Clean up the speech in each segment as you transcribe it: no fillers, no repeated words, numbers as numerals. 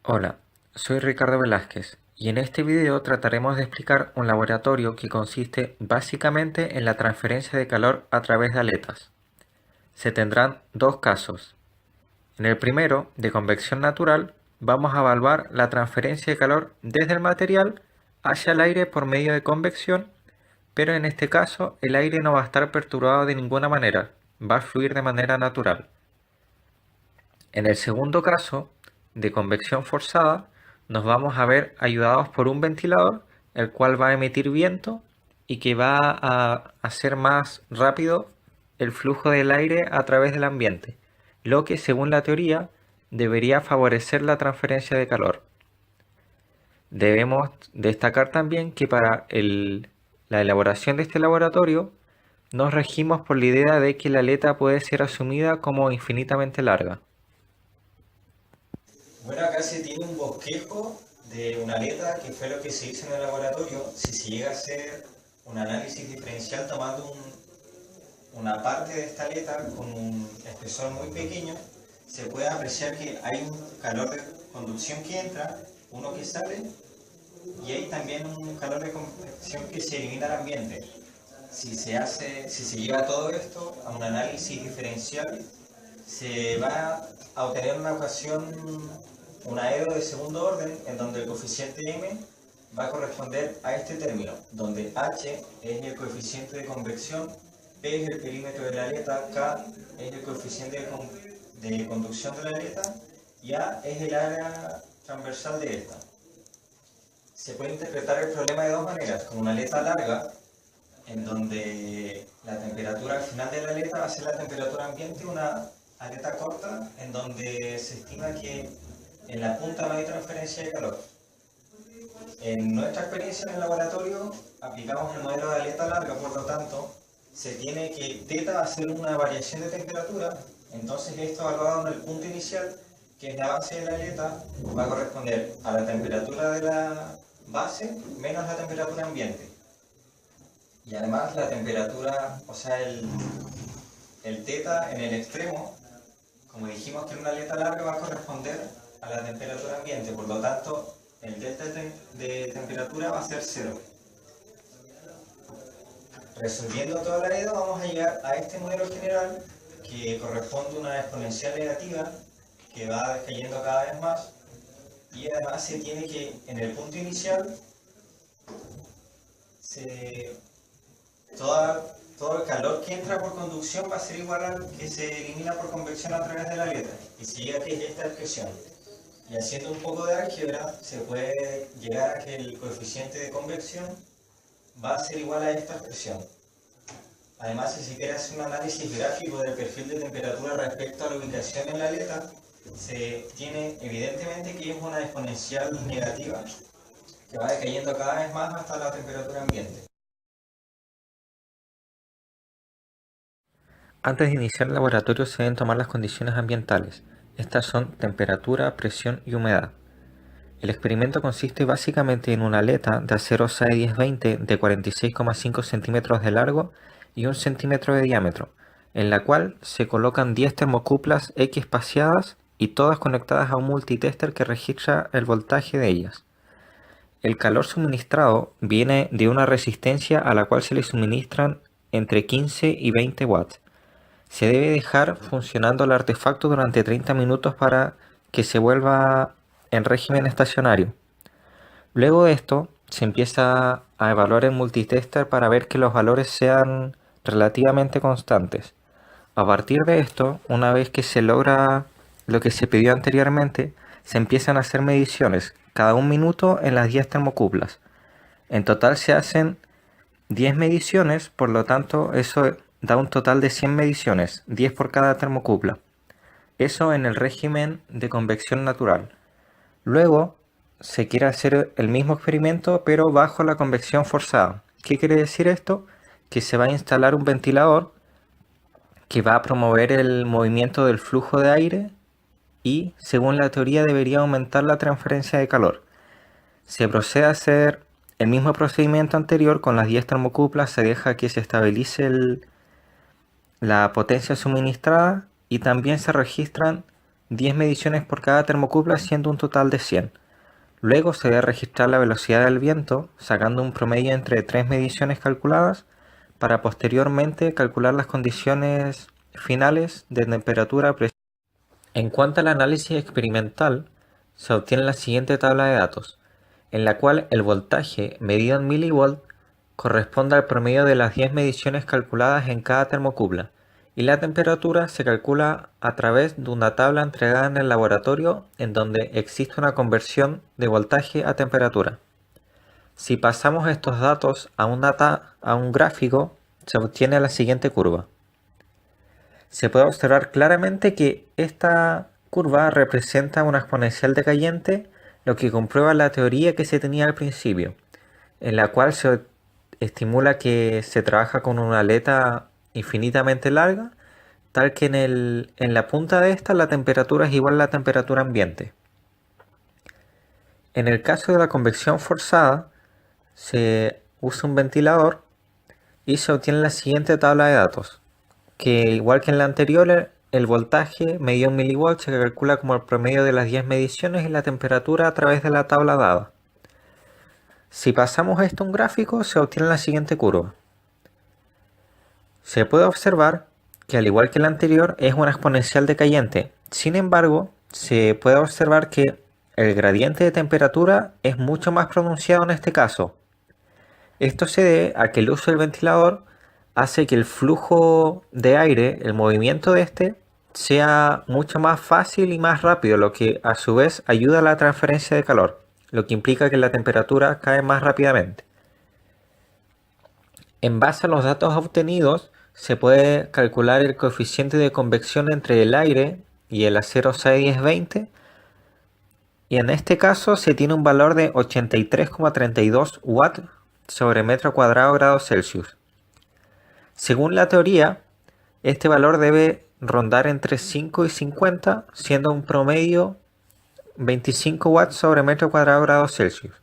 Hola, soy Ricardo Velázquez y en este video trataremos de explicar un laboratorio que consiste básicamente en la transferencia de calor a través de aletas. Se tendrán dos casos. En el primero, de convección natural, vamos a evaluar la transferencia de calor desde el material hacia el aire por medio de convección, pero en este caso el aire no va a estar perturbado de ninguna manera, va a fluir de manera natural. En el segundo caso, de convección forzada, nos vamos a ver ayudados por un ventilador, el cual va a emitir viento y que va a hacer más rápido el flujo del aire a través del ambiente, lo que según la teoría debería favorecer la transferencia de calor. Debemos destacar también que para la elaboración de este laboratorio nos regimos por la idea de que la aleta puede ser asumida como infinitamente larga. Bueno, acá se tiene un bosquejo de una aleta que fue lo que se hizo en el laboratorio. Si se llega a hacer un análisis diferencial tomando una parte de esta aleta con un espesor muy pequeño, se puede apreciar que hay un calor de conducción que entra, uno que sale, y hay también un calor de convección que se elimina al ambiente. Si se lleva todo esto a un análisis diferencial, se va a obtener una ecuación, un aero de segundo orden, en donde el coeficiente m va a corresponder a este término, donde h es el coeficiente de convección, p es el perímetro de la aleta, k es el coeficiente de conducción de la aleta y a es el área transversal de esta. Se puede interpretar el problema de dos maneras, como una aleta larga, en donde la temperatura al final de la aleta va a ser la temperatura ambiente, una aleta corta, en donde se estima que en la punta no hay transferencia de calor. En nuestra experiencia en el laboratorio aplicamos el modelo de aleta larga, por lo tanto, se tiene que θ va a ser una variación de temperatura, entonces esto evaluado en el punto inicial, que es la base de la aleta, va a corresponder a la temperatura de la base menos la temperatura ambiente. Y además la temperatura, o sea, el θ en el extremo, como dijimos que en una aleta larga va a corresponder a la temperatura ambiente, por lo tanto el delta de temperatura va a ser cero. Resolviendo todo el aredo vamos a llegar a este modelo general que corresponde a una exponencial negativa que va cayendo cada vez más, y además se tiene que en el punto inicial todo el calor que entra por conducción va a ser igual al que se elimina por convección a través de la aleta, y se llega a que es esta expresión. Y haciendo un poco de álgebra se puede llegar a que el coeficiente de convección va a ser igual a esta expresión. Además, si se quiere hacer un análisis gráfico del perfil de temperatura respecto a la ubicación en la aleta, se tiene evidentemente que es una exponencial negativa que va decayendo cada vez más hasta la temperatura ambiente. Antes de iniciar el laboratorio se deben tomar las condiciones ambientales. Estas son temperatura, presión y humedad. El experimento consiste básicamente en una aleta de acero SAE 1020 de 46,5 centímetros de largo y 1 centímetro de diámetro, en la cual se colocan 10 termocuplas X espaciadas y todas conectadas a un multitester que registra el voltaje de ellas. El calor suministrado viene de una resistencia a la cual se le suministran entre 15 y 20 watts. Se debe dejar funcionando el artefacto durante 30 minutos para que se vuelva en régimen estacionario. Luego de esto, se empieza a evaluar el multitester para ver que los valores sean relativamente constantes. A partir de esto, una vez que se logra lo que se pidió anteriormente, se empiezan a hacer mediciones cada un minuto en las 10 termocuplas. En total se hacen 10 mediciones, por lo tanto eso da un total de 100 mediciones, 10 por cada termocupla. Eso en el régimen de convección natural. Luego se quiere hacer el mismo experimento pero bajo la convección forzada. ¿Qué quiere decir esto? Que se va a instalar un ventilador que va a promover el movimiento del flujo de aire y, según la teoría, debería aumentar la transferencia de calor. Se procede a hacer el mismo procedimiento anterior con las 10 termocuplas, se deja que se estabilice la potencia suministrada y también se registran 10 mediciones por cada termocupla, siendo un total de 100. Luego se debe registrar la velocidad del viento, sacando un promedio entre 3 mediciones calculadas, para posteriormente calcular las condiciones finales de temperatura. En cuanto al análisis experimental, se obtiene la siguiente tabla de datos, en la cual el voltaje medido en milivolt corresponde al promedio de las 10 mediciones calculadas en cada termocupla, y la temperatura se calcula a través de una tabla entregada en el laboratorio en donde existe una conversión de voltaje a temperatura. Si pasamos estos datos a un gráfico, se obtiene la siguiente curva. Se puede observar claramente que esta curva representa una exponencial decayente, lo que comprueba la teoría que se tenía al principio, en la cual se estimula que se trabaja con una aleta infinitamente larga, tal que en la punta de esta la temperatura es igual a la temperatura ambiente. En el caso de la convección forzada, se usa un ventilador y se obtiene la siguiente tabla de datos, que igual que en la anterior, el voltaje medido en milivolts se calcula como el promedio de las 10 mediciones y la temperatura a través de la tabla dada. Si pasamos esto a un gráfico, se obtiene la siguiente curva. Se puede observar que al igual que la anterior es una exponencial decayente. Sin embargo, se puede observar que el gradiente de temperatura es mucho más pronunciado en este caso. Esto se debe a que el uso del ventilador hace que el flujo de aire, el movimiento de este, sea mucho más fácil y más rápido, lo que a su vez ayuda a la transferencia de calor, lo que implica que la temperatura cae más rápidamente. En base a los datos obtenidos, se puede calcular el coeficiente de convección entre el aire y el acero C1020, y en este caso se tiene un valor de 83,32 watts sobre metro cuadrado grados Celsius. Según la teoría, este valor debe rondar entre 5 y 50, siendo un promedio 25 watts sobre metro cuadrado grados Celsius.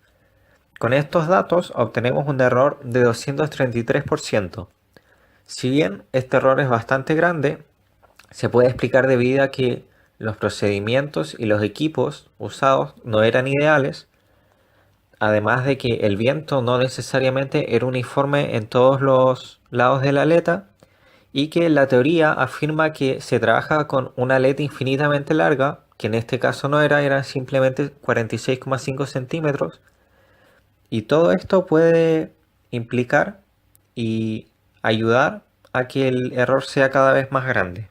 Con estos datos obtenemos un error de 233%. Si bien este error es bastante grande, se puede explicar debido a que los procedimientos y los equipos usados no eran ideales, además de que el viento no necesariamente era uniforme en todos los lados de la aleta, y que la teoría afirma que se trabaja con una aleta infinitamente larga, que en este caso no era simplemente 46,5 centímetros, y todo esto puede implicar y ayudar a que el error sea cada vez más grande.